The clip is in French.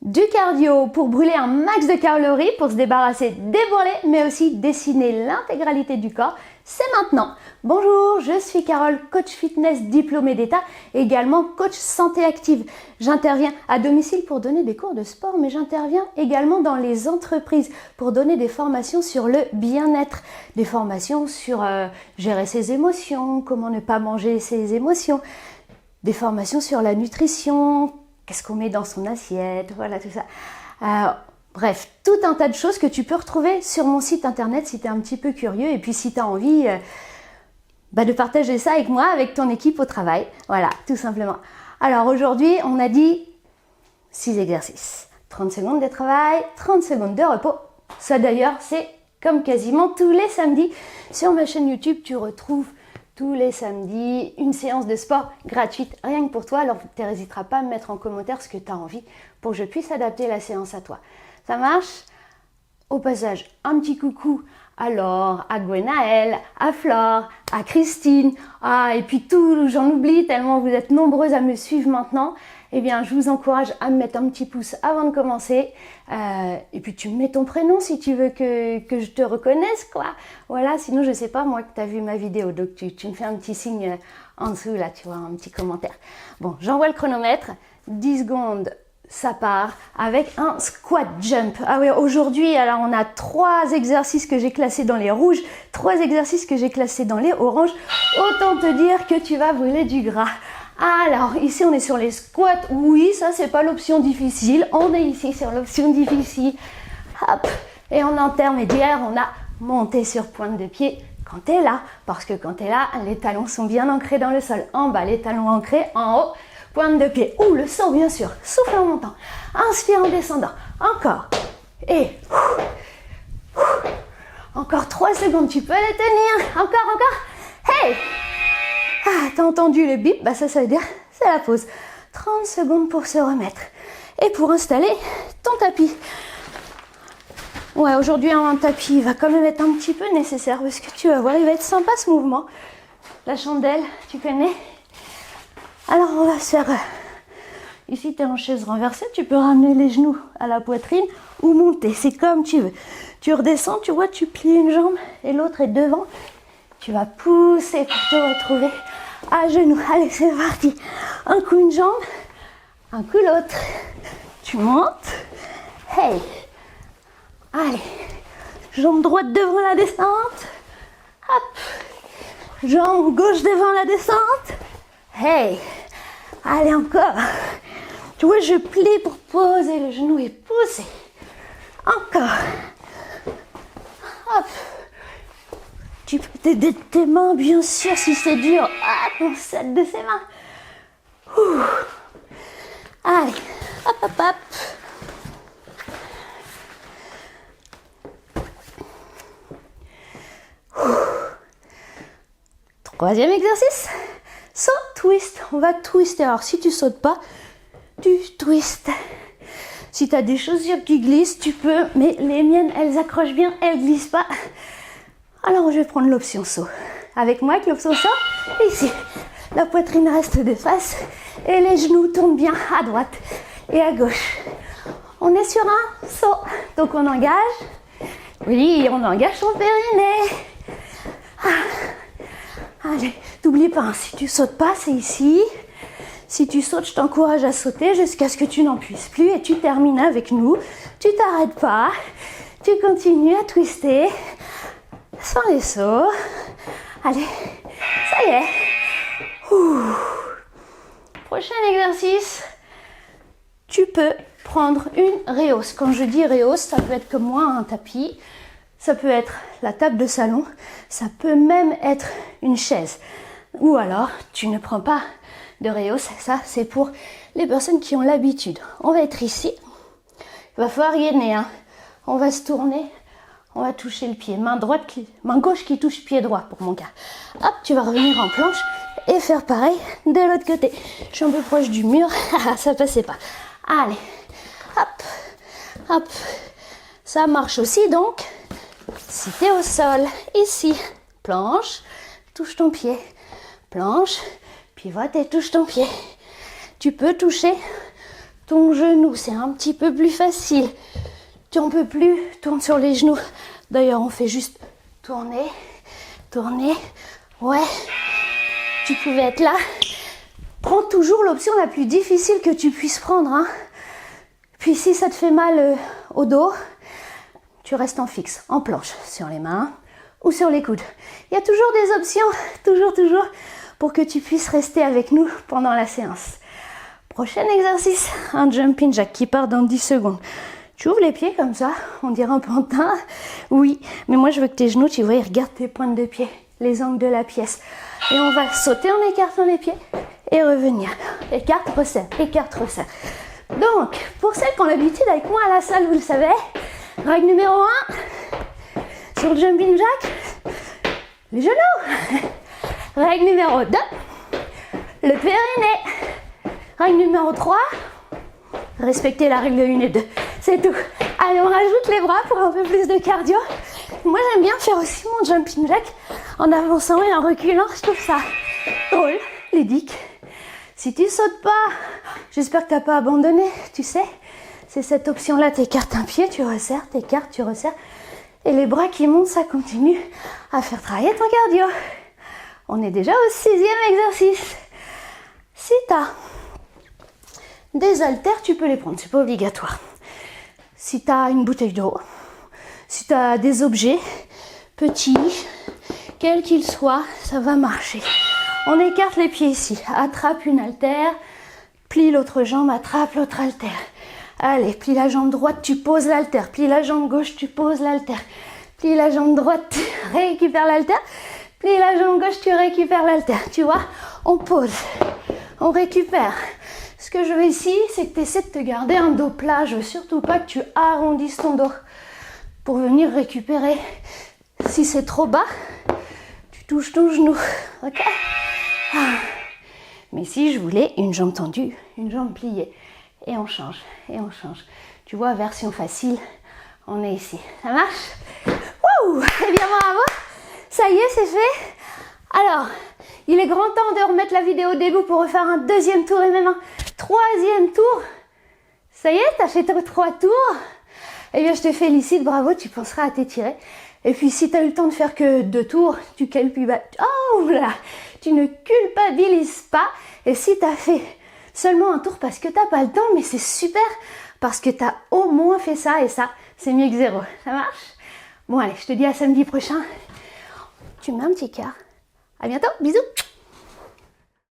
Du cardio pour brûler un max de calories, pour se débarrasser des bourrelets, mais aussi dessiner l'intégralité du corps. C'est maintenant. Bonjour, je suis Carole, coach fitness diplômée d'État, également coach santé active. J'interviens à domicile pour donner des cours de sport, mais j'interviens également dans les entreprises pour donner des formations sur le bien-être, des formations sur gérer ses émotions, comment ne pas manger ses émotions, des formations sur la nutrition, qu'est-ce qu'on met dans son assiette, voilà tout ça. Bref, tout un tas de choses que tu peux retrouver sur mon site internet si tu es un petit peu curieux et puis si tu as envie de partager ça avec moi, avec ton équipe au travail. Voilà, tout simplement. Alors aujourd'hui, on a dit 6 exercices. 30 secondes de travail, 30 secondes de repos. Ça d'ailleurs, c'est comme quasiment tous les samedis. Sur ma chaîne YouTube, tu retrouves tous les samedis une séance de sport gratuite, rien que pour toi. Alors, tu n'hésiteras pas à me mettre en commentaire ce que tu as envie pour que je puisse adapter la séance à toi. Ça marche? Au passage, un petit coucou à Laure, à Gwenaëlle, à Flore, à Christine, et puis tout, j'en oublie tellement vous êtes nombreuses à me suivre maintenant. Eh bien, je vous encourage à me mettre un petit pouce avant de commencer. Et puis, tu me mets ton prénom si tu veux que je te reconnaisse, quoi. Voilà, sinon, je sais pas, moi, que tu as vu ma vidéo. Donc, tu me fais un petit signe en dessous, là, tu vois, un petit commentaire. Bon, j'envoie le chronomètre. 10 secondes, ça part avec un squat jump. Ah oui, aujourd'hui, alors, on a 3 exercices que j'ai classés dans les rouges, 3 exercices que j'ai classés dans les oranges. Autant te dire que tu vas brûler du gras. Alors, ici, on est sur les squats. Oui, ça, c'est pas l'option difficile. On est ici sur l'option difficile. Hop. Et en intermédiaire, on a monté sur pointe de pied quand tu es là. Parce que quand tu es là, les talons sont bien ancrés dans le sol. En bas, les talons ancrés. En haut, pointe de pied. Ou le saut, bien sûr. Souffle en montant. Inspire en descendant. Encore. Et encore 3 secondes. Tu peux les tenir. Encore. Hey! T'as entendu le bip? Ça veut dire c'est la pause. 30 secondes pour se remettre. Et pour installer ton tapis. Ouais, aujourd'hui, un tapis va quand même être un petit peu nécessaire parce que tu vas voir, il va être sympa ce mouvement. La chandelle, tu connais? Alors, on va se faire... Ici, tu es en chaise renversée, tu peux ramener les genoux à la poitrine ou monter, c'est comme tu veux. Tu redescends, tu vois, tu plies une jambe et l'autre est devant. Tu vas pousser pour te retrouver à genoux. Allez, c'est parti. Un coup une jambe, un coup l'autre. Tu montes. Hey. Allez. Jambe droite devant la descente. Hop. Jambe gauche devant la descente. Hey. Allez, encore. Tu vois, je plie pour poser le genou et pousser. Encore. Hop. Tu peux t'aider de tes mains, bien sûr, si c'est dur. On s'aide de ses mains. Ouh. Allez, hop, hop, hop. Ouh. Troisième exercice. Saut, twist. On va twister. Alors, si tu sautes pas, tu twistes. Si tu as des chaussures qui glissent, tu peux. Mais les miennes, elles accrochent bien, elles glissent pas. Alors, je vais prendre l'option saut. Avec moi, avec l'option saut, ici, la poitrine reste de face et les genoux tournent bien à droite et à gauche. On est sur un saut. Donc, on engage. Oui, on engage son périnée. Allez, n'oublie pas, si tu sautes pas, c'est ici. Si tu sautes, je t'encourage à sauter jusqu'à ce que tu n'en puisses plus et tu termines avec nous. Tu t'arrêtes pas. Tu continues à twister. Sans les sauts. Allez, ça y est. Ouh. Prochain exercice. Tu peux prendre une rehausse. Quand je dis rehausse, ça peut être comme moi un tapis. Ça peut être la table de salon. Ça peut même être une chaise. Ou alors, tu ne prends pas de rehausse. Ça, c'est pour les personnes qui ont l'habitude. On va être ici. Il va falloir gainer. On va se tourner. On va toucher le pied, main gauche qui touche pied droit pour mon cas. Hop, tu vas revenir en planche et faire pareil de l'autre côté. Je suis un peu proche du mur, ça passait pas. Allez, hop, hop. Ça marche aussi donc. Si tu es au sol, ici, planche, touche ton pied, planche, pivot et touche ton pied. Tu peux toucher ton genou, c'est un petit peu plus facile. Tu n'en peux plus, tourne sur les genoux. D'ailleurs, on fait juste tourner, tourner. Ouais, tu pouvais être là. Prends toujours l'option la plus difficile que tu puisses prendre, hein. Puis si ça te fait mal au dos, tu restes en fixe, en planche, sur les mains ou sur les coudes. Il y a toujours des options, toujours, pour que tu puisses rester avec nous pendant la séance. Prochain exercice, un jumping jack qui part dans 10 secondes. Tu ouvres les pieds comme ça, on dirait un pantin. Oui, mais moi je veux que tes genoux, tu vois, ils regardent tes pointes de pied, les angles de la pièce. Et on va sauter en écartant les pieds et revenir. Écarte, resserre, écarte, resserre. Donc, pour celles qui ont l'habitude avec moi à la salle, vous le savez, règle numéro 1, sur le jumping jack, les genoux. Règle numéro 2, le périnée. Règle numéro 3, respecter la règle 1 et 2. C'est tout. Allez, on rajoute les bras pour un peu plus de cardio. Moi, j'aime bien faire aussi mon jumping jack en avançant et en reculant. Je trouve ça drôle, ludique. Si tu sautes pas, j'espère que tu n'as pas abandonné, tu sais. C'est cette option-là, t'écartes un pied, tu resserres, t'écartes, tu resserres. Et les bras qui montent, ça continue à faire travailler ton cardio. On est déjà au 6e exercice. Si tu as des haltères, tu peux les prendre, c'est pas obligatoire. Si tu as une bouteille d'eau, si tu as des objets petits, quels qu'ils soient, ça va marcher. On écarte les pieds ici, attrape une haltère, plie l'autre jambe, attrape l'autre haltère. Allez, plie la jambe droite, tu poses l'haltère, plie la jambe gauche, tu poses l'haltère, plie la jambe droite, tu récupères l'haltère, plie la jambe gauche, tu récupères l'haltère. Tu vois, on pose, on récupère. Ce que je veux ici, c'est que tu essaies de te garder un dos plat. Je veux surtout pas que tu arrondisses ton dos pour venir récupérer. Si c'est trop bas, tu touches ton genou. Ok? Mais si je voulais une jambe tendue, une jambe pliée, et on change, et on change. Tu vois, version facile, on est ici. Ça marche? Wouh! Eh bien, bravo! Ça y est, c'est fait. Alors, il est grand temps de remettre la vidéo debout pour refaire un deuxième tour et même un troisième tour. Ça y est, t'as fait 3 tours. Eh bien, je te félicite, bravo, tu penseras à t'étirer. Et puis, si tu as eu le temps de faire que 2 tours, tu oh là, tu ne culpabilises pas. Et si tu as fait seulement un tour parce que tu n'as pas le temps, mais c'est super parce que tu as au moins fait ça et ça, c'est mieux que 0. Ça marche? Bon, allez, je te dis à samedi prochain. Tu mets un petit cœur. À bientôt, bisous.